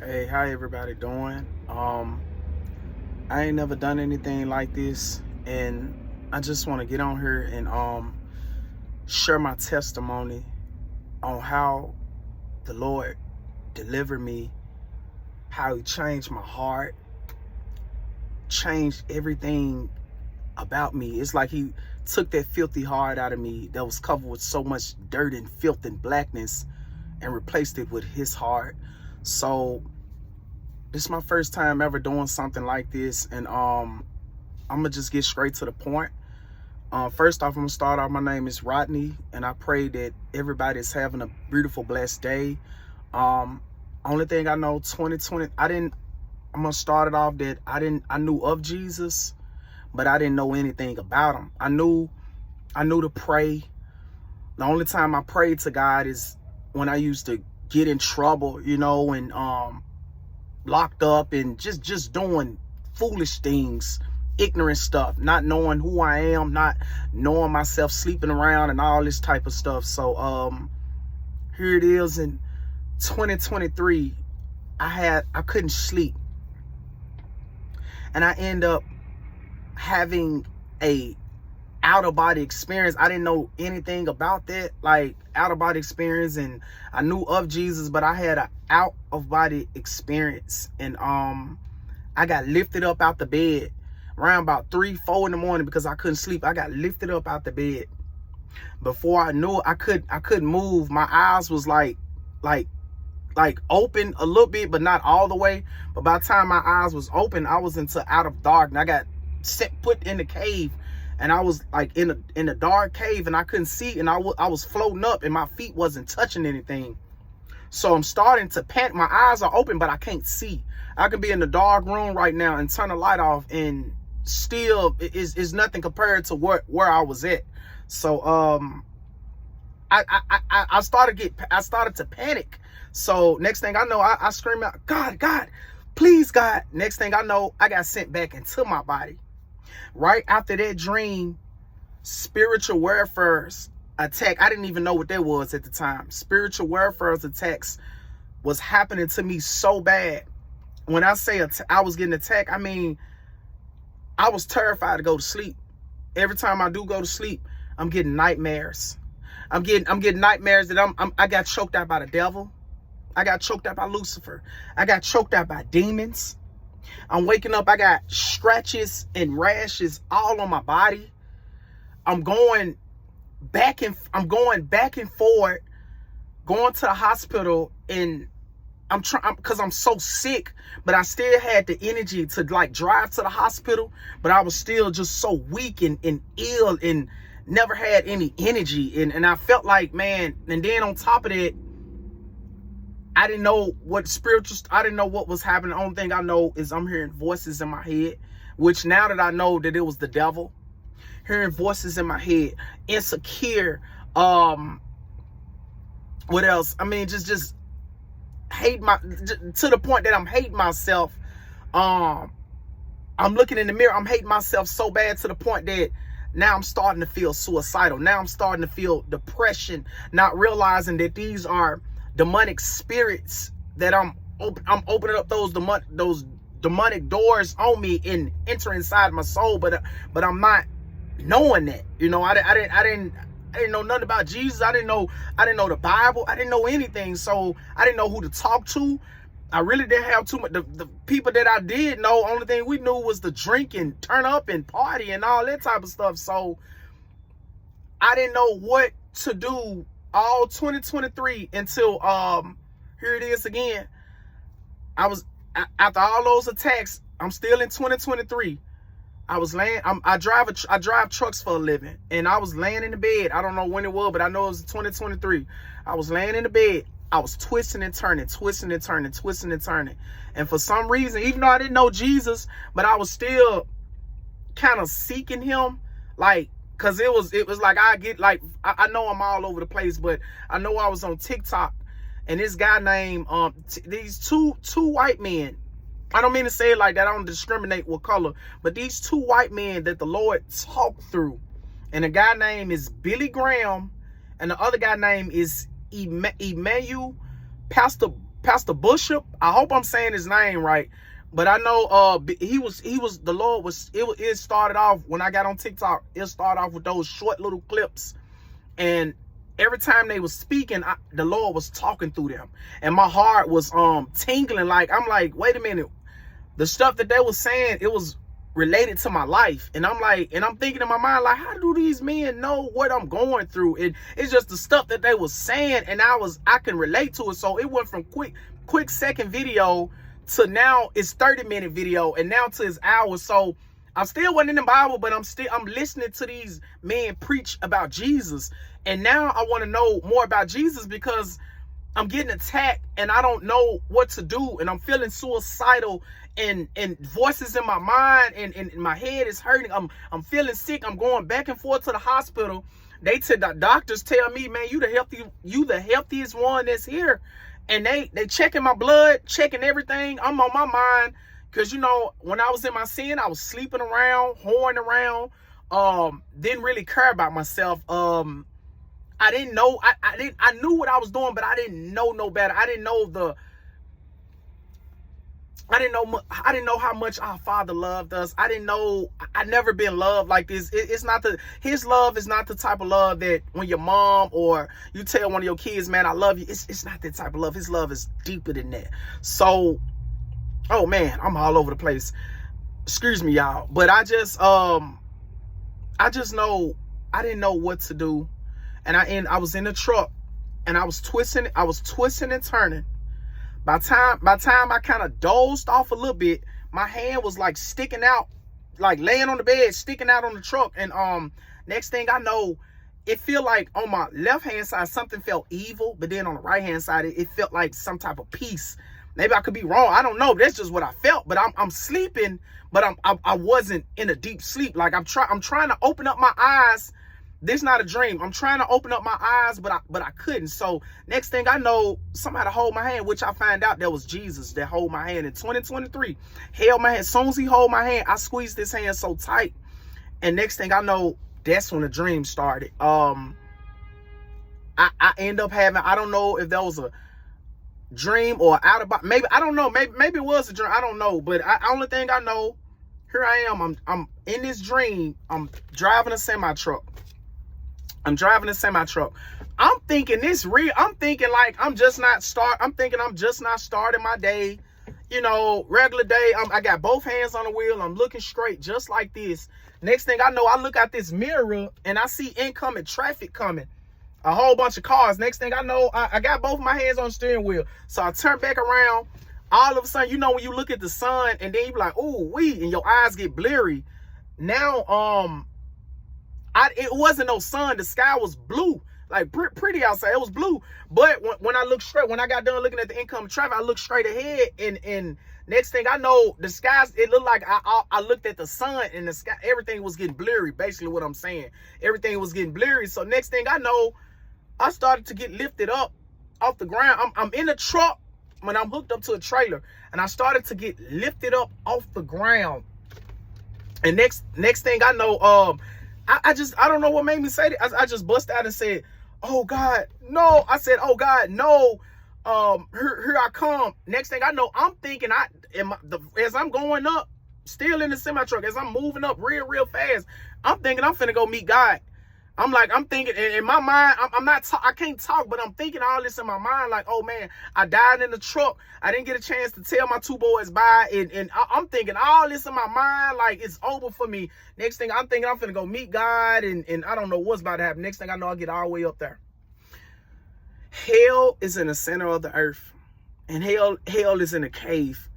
Hey, how everybody doing? I ain't never done anything like this, and I just want to get on here and share my testimony on how the Lord delivered me, how He changed my heart, changed everything about me. It's like He took that filthy heart out of me that was covered with so much dirt and filth and blackness and replaced it with His heart. So this is my first time ever doing something like this, and I'm gonna just get straight to the point. First off, I'm gonna start off. My name is Rodney, and I pray that everybody is having a beautiful, blessed day. Only thing I know, 2020, I'm gonna start it off that I knew of Jesus, but I didn't know anything about Him. I knew to pray. The only time I prayed to God is when I used to get in trouble, and locked up and just doing foolish things, ignorant stuff, not knowing who I am, not knowing myself, sleeping around and all this type of stuff. So here it is in 2023. I couldn't sleep, and I end up having a out-of-body experience. I didn't know anything about that, like out-of-body experience, and I knew of Jesus, but I had an out-of-body experience, and I got lifted up out the bed around about 3-4 in the morning because I couldn't sleep. I got lifted up out the bed. Before I knew it, I couldn't move. My eyes was like open a little bit, but not all the way. But by the time my eyes was open, I was into out of dark, and I got put in the cave. And I was like in a dark cave, and I couldn't see, and I was floating up, and my feet wasn't touching anything. So I'm starting to panic. My eyes are open, but I can't see. I can be in the dark room right now and turn the light off, and still is nothing compared to where I was at. So I started to panic. So next thing I know, I scream out, God, please, God. Next thing I know, I got sent back into my body. Right after that dream, spiritual warfare's attack. I didn't even know what that was at the time. Spiritual warfare's attacks was happening to me so bad. When I say I was getting attacked, I mean, I was terrified to go to sleep. Every time I do go to sleep, I'm getting nightmares. I'm getting nightmares that I got choked out by the devil. I got choked out by Lucifer. I got choked out by demons. I'm waking up, I got scratches and rashes all on my body. I'm going back and forth, going to the hospital, and I'm trying because I'm so sick, but I still had the energy to like drive to the hospital, but I was still just so weak and ill and never had any energy. And I felt like, man, and then on top of that, I didn't know I didn't know what was happening. The only thing I know is I'm hearing voices in my head, which now that I know that it was the devil, hearing voices in my head, insecure, what else? I mean, just hate to the point that I'm hating myself. I'm looking in the mirror, I'm hating myself so bad to the point that now I'm starting to feel suicidal. Now I'm starting to feel depression, not realizing that these are demonic spirits that I'm opening up those demonic doors on me and enter inside my soul, but I'm not knowing that. I didn't know nothing about Jesus. I didn't know the Bible. I didn't know anything, so I didn't know who to talk to. I really didn't have too much. The people that I did know, only thing we knew was to drink and turn up and party and all that type of stuff. So I didn't know what to do all 2023 until here it is again. I was after all those attacks, I'm still in 2023. I was laying, I drive trucks for a living, and I was laying in the bed. I don't know when it was, but I know it was 2023. I was laying in the bed. I was twisting and turning. And for some reason, even though I didn't know Jesus, but I was still kind of seeking him, like, cause it was like I know I'm all over the place, but I know I was on TikTok, and this guy named these two white men. I don't mean to say it like that. I don't discriminate with color, but these two white men that the Lord talked through, and a guy name is Billy Graham, and the other guy name is Emmanuel, Pastor Pastor Bishop. I hope I'm saying his name right. But I know the Lord was, it started off when I got on TikTok. It started off with those short little clips. And every time they was speaking, the Lord was talking through them. And my heart was tingling. Like, I'm like, wait a minute. The stuff that they was saying, it was related to my life. And I'm like, and I'm thinking in my mind, like, how do these men know what I'm going through? It's just the stuff that they was saying, and I can relate to it. So it went from quick second video to now it's 30-minute video, and now to his hours. So I'm still wasn't in the Bible, but I'm listening to these men preach about Jesus. And now I want to know more about Jesus, because I'm getting attacked and I don't know what to do, and I'm feeling suicidal, and voices in my mind, and my head is hurting. I'm feeling sick. I'm going back and forth to the hospital. The doctors tell me, man, you the healthiest one that's here. And they checking my blood, checking everything. I'm on my mind, because, you know, when I was in my sin, I was sleeping around, whoring around, didn't really care about myself. I didn't know, I knew what I was doing, but I didn't know no better. I didn't know how much our Father loved us. I never been loved like this. His love is not the type of love that when your mom or you tell one of your kids, man, I love you. It's not that type of love. His love is deeper than that. So, oh man, I'm all over the place. Excuse me, y'all. But I just know I didn't know what to do. And I was in the truck, and I was twisting and turning. By time I kind of dozed off a little bit, my hand was like sticking out, like laying on the bed, sticking out on the truck. And next thing I know, it feel like on my left hand side something felt evil, but then on the right hand side it felt like some type of peace. Maybe I could be wrong. I don't know. That's just what I felt. But I'm sleeping, but I wasn't in a deep sleep. Like I'm trying to open up my eyes. This not a dream. I'm trying to open up my eyes, but I couldn't. So next thing I know, somebody hold my hand, which I find out that was Jesus that hold my hand in 2023. Held my hand. As soon as he hold my hand, I squeezed his hand so tight. And next thing I know, that's when the dream started. I end up having, I don't know if that was a dream or out of body. Maybe, I don't know. Maybe it was a dream. I don't know. But only thing I know, here I am. I'm in this dream. I'm driving a semi truck. I'm thinking this real. I'm thinking like I'm just not starting my day, you know, regular day. I got both hands on the wheel. I'm looking straight just like this. Next thing I know, I look out this mirror and I see incoming traffic coming. A whole bunch of cars. Next thing I know, I got both my hands on the steering wheel. So I turn back around. All of a sudden, you know, when you look at the sun and then you be like, ooh, wee, and your eyes get blurry. Now, it wasn't no sun. The sky was blue, like pretty outside. It was blue. But when I looked straight, when I got done looking at the incoming traffic, I looked straight ahead, and next thing I know, the skies, it looked like I looked at the sun, and the sky, everything was getting blurry. Basically what I'm saying, everything was getting blurry. So next thing I know, I started to get lifted up off the ground. I'm in the truck when I'm hooked up to a trailer, and I started to get lifted up off the ground. And next thing I know, I don't know what made me say that. I just bust out and said, oh God, no. I said, oh God, no. Here I come. Next thing I know, I'm thinking as I'm going up, still in the semi truck, as I'm moving up real fast, I'm thinking I'm finna go meet God. I'm thinking in my mind, I can't talk, but I'm thinking all this in my mind, like, oh man, I died in the truck. I didn't get a chance to tell my two boys bye. And I'm thinking all this in my mind, like it's over for me. Next thing I'm thinking, I'm finna go meet God, and I don't know what's about to happen. Next thing I know, I get all the way up there. Hell is in the center of the earth, and hell is in a cave.